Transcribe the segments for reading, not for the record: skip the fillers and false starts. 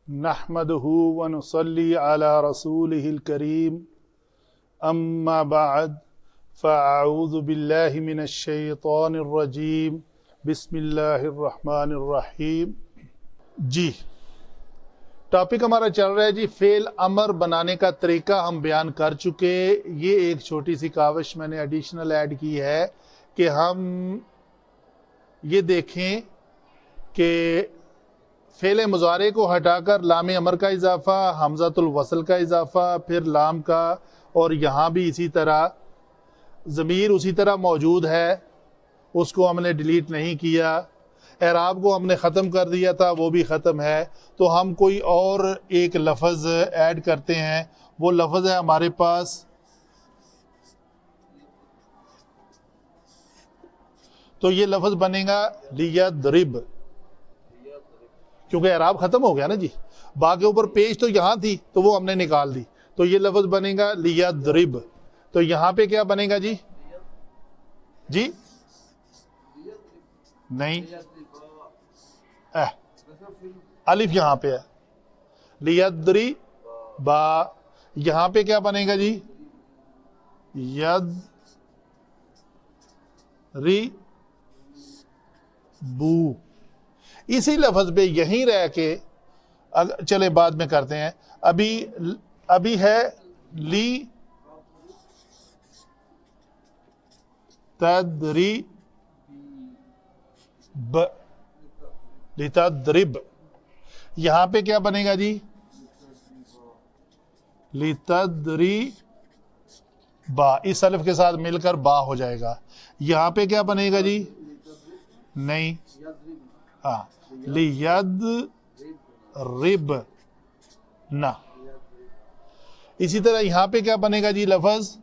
नहमदुहु व नुसल्ली अला रसूलिहिल करीम अम्मा बअद फ़अऊज़ु बिल्लाहि मिनश शैतानिर रजीम बिस्मिल्लाहिर रहमानिर रहीम। जी, टॉपिक हमारा चल रहा है जी फेल अमर बनाने का तरीका हम बयान कर चुके। ये एक छोटी सी काविश मैंने एडिशनल ऐड की है कि हम ये देखें कि फेल मुज़ारे को हटाकर लाम अमर का इजाफा, हमज़तुल वसल का इजाफा, फिर लाम का, और यहाँ भी इसी तरह ज़मीर उसी तरह मौजूद है, उसको हमने डिलीट नहीं किया। एराब को हमने ख़त्म कर दिया था, वो भी ख़त्म है। तो हम कोई और एक लफ्ज़ ऐड करते हैं। वो लफ्ज़ है हमारे पास, तो ये लफ्ज़ बनेगा लियद्रिब, क्योंकि एराब ख़त्म हो गया ना जी। बा के ऊपर पेश तो यहाँ थी तो वो हमने निकाल दी, तो ये लफ्ज़ बनेगा लियद्रिब। तो यहाँ पे क्या बनेगा जी? जी नहीं, अलिफ यहाँ पे है, लियद्री बा। यहाँ पे क्या बनेगा जी? यद री बू। इसी लफ्ज पे यहीं रह के चले बाद में करते हैं। अभी है ली तदरी ब, लितद्रिब। यहां पे क्या बनेगा जी? लितद्री बा, इस अलिफ के साथ मिलकर बा हो जाएगा। यहां पे क्या बनेगा जी? नहीं, हाँ, लियद्रिब ना। इसी तरह यहां पे क्या बनेगा जी? लफ्ज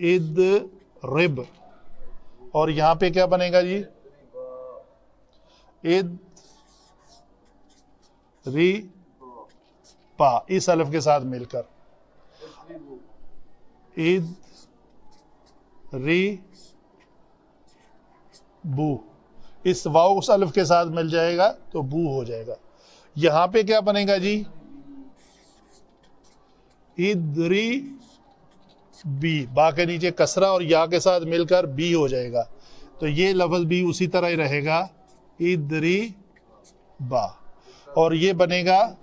इद्रिब। और यहां पे क्या बनेगा जी? इद री पा, इस अलिफ के साथ मिलकर इद री बू, इस वाव उस अलिफ के साथ मिल जाएगा तो बू हो जाएगा। यहां पे क्या बनेगा जी? इदरी बी, बा के नीचे कसरा और या के साथ मिलकर बी हो जाएगा। तो ये लफ्ज भी उसी तरह ही रहेगा, इदरी बा। और ये बनेगा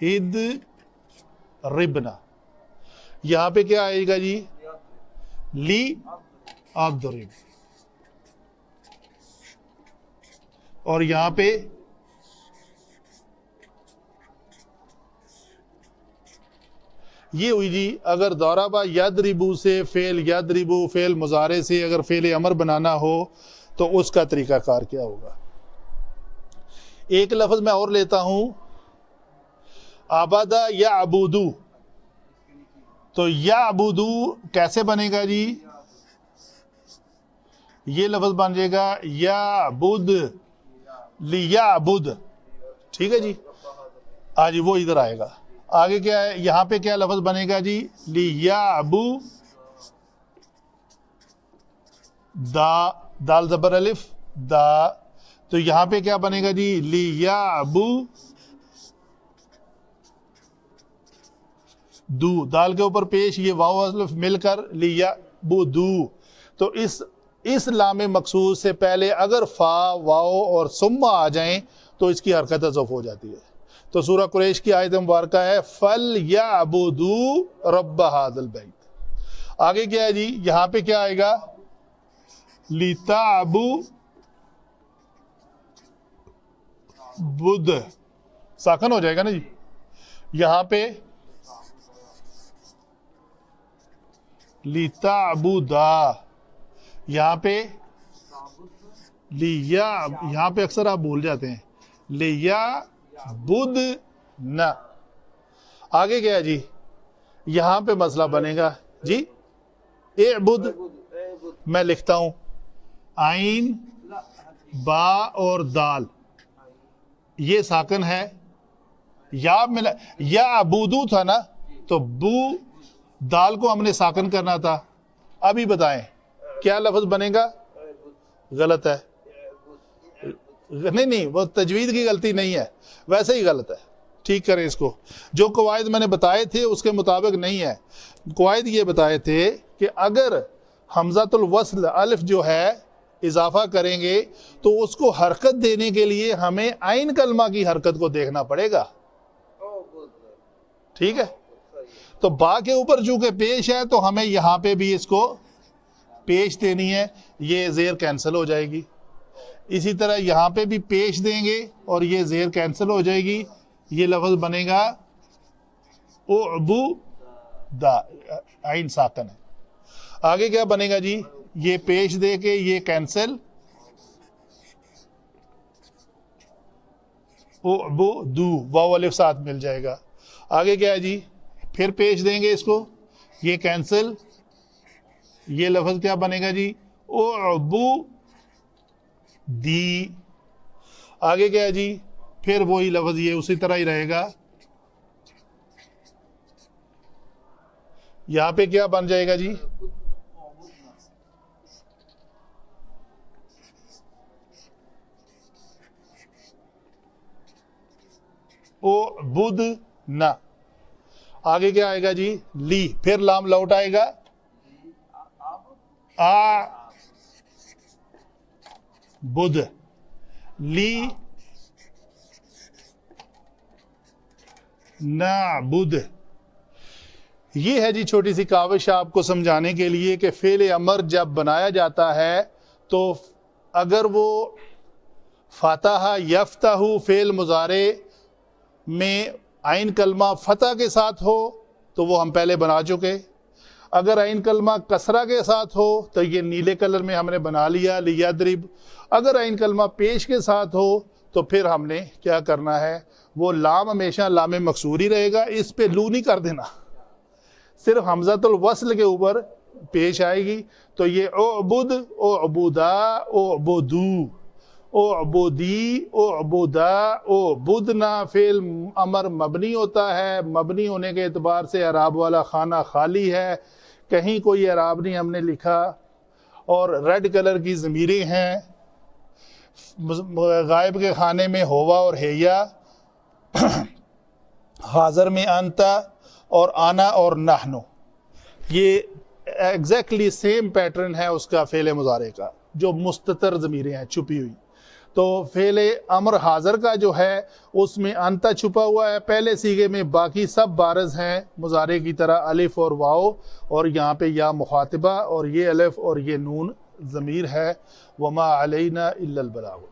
इद रिबना। यहां पे क्या आएगा जी? ली अद्रिब। और यहां पे ये हुई जी। अगर दौराबा यद्रिबू से फेल यद्रिबू फेल मुजारे से अगर फेल अमर बनाना हो तो उसका तरीकाकार क्या होगा? एक लफ्ज मैं और लेता हूं, आबादा या अबूदू। तो या अबूदू कैसे बनेगा जी? ये लफ्ज बन जाएगा या बुद, लिया बुद। ठीक है जी, आज वो इधर आएगा। आगे क्या है? यहां पे क्या लफ्ज बनेगा जी? लिया अबू दा, दाल जबर अलिफ दा। तो यहां पे क्या बनेगा जी? लिया अबू दू, दाल के ऊपर पेश ये वाव अलिफ मिलकर लिया बू दू। तो इस लाम मखसूस से पहले अगर फा वाव और सुम्मा आ जाएं तो इसकी हरकत अज़फ हो जाती है। तो सूरह कुरैश की आयत मुबारका है फल याबुदू रब्ब हाज़िल बैत। आगे क्या है जी? यहां पे क्या आएगा? लिताबू बुद, साकन हो जाएगा ना जी। यहां पे लिताबुदा, यहां पे लिया, यहां पे अक्सर आप भूल जाते हैं, लिया बुद न। आगे क्या है जी? यहां पे मसला बनेगा जी ए बुद। मैं लिखता हूं आइन बा और दाल, ये साकन है। या मिला, या अबूदू था ना, तो बू दाल को हमने साकन करना था। अभी बताएं क्या लफ्ज बनेगा? गलत है, नहीं नहीं, वो तजवीद की गलती नहीं है, वैसे ही गलत है, ठीक करें इसको। जो कवायद मैंने बताए थे उसके मुताबिक नहीं है। कवायद ये बताए थे कि अगर हमज़ातुल वस्ल अलिफ जो है इजाफा करेंगे तो उसको हरकत देने के लिए हमें आइन कलमा की हरकत को देखना पड़ेगा, ठीक है। तो बा के ऊपर चूंकि पेश है तो हमें यहां पे भी इसको पेश देनी है, ये जेर कैंसिल हो जाएगी। इसी तरह यहां पे भी पेश देंगे और ये जेर कैंसिल हो जाएगी, ये लफ्ज बनेगा उबू दा, आइन साकन है। आगे क्या बनेगा जी, ये पेश दे के ये कैंसिल, उबू दू, वाव अलिफ साथ मिल जाएगा। आगे क्या है जी, फिर पेश देंगे इसको, ये कैंसिल, ये लफ्ज क्या बनेगा जी, उबू दी। आगे क्या है जी, फिर वही लफ्ज ये उसी तरह ही रहेगा। यहां पे क्या बन जाएगा जी, ओ बुद ना। आगे क्या आएगा जी, ली, फिर लाम लौट आएगा, आ बुध, ली ना बुध। ये है जी छोटी सी काविश आपको समझाने के लिए कि फेल अमर जब बनाया जाता है तो अगर वो फातहा यफ्ताहु फेल मुजारे में आइन कलमा फतह के साथ हो तो वो हम पहले बना चुके। अगर आइन कलमा कसरा के साथ हो तो ये नीले कलर में हमने बना लिया, लियाद्रिब। अगर आइन कलमा पेश के साथ हो तो फिर हमने क्या करना है, वो लाम हमेशा लाम मकसूरी रहेगा, इस पे लू नहीं कर देना, सिर्फ हमज़ातुल वस्ल के ऊपर पेश आएगी। तो ये उबुद, उबुदा, उबुदू, उबुदी, उबुदा, उबुदना फेल अमर मबनी होता है। मबनी होने के एतबार से अराब वाला खाना खाली है, कहीं कोई अराब नहीं हमने लिखा, और रेड कलर की ज़मीरें हैं। गायब के खाने में होवा और हैया, हाज़र में अंता और आना और नहनो। ये एग्जैक्टली सेम पैटर्न है उसका फेल मुजारे का, जो मुस्ततर ज़मीरें हैं छुपी हुई। तो फेल अमर हाज़र का जो है उसमें अंता छुपा हुआ है पहले सीगे में, बाकी सब बारज हैं मुजारे की तरह, अलिफ और वाओ, और यहाँ पे या मुखातिबा, और ये अलिफ और ये नून ज़मीर है। वमा अलैना इल्लल बलाग।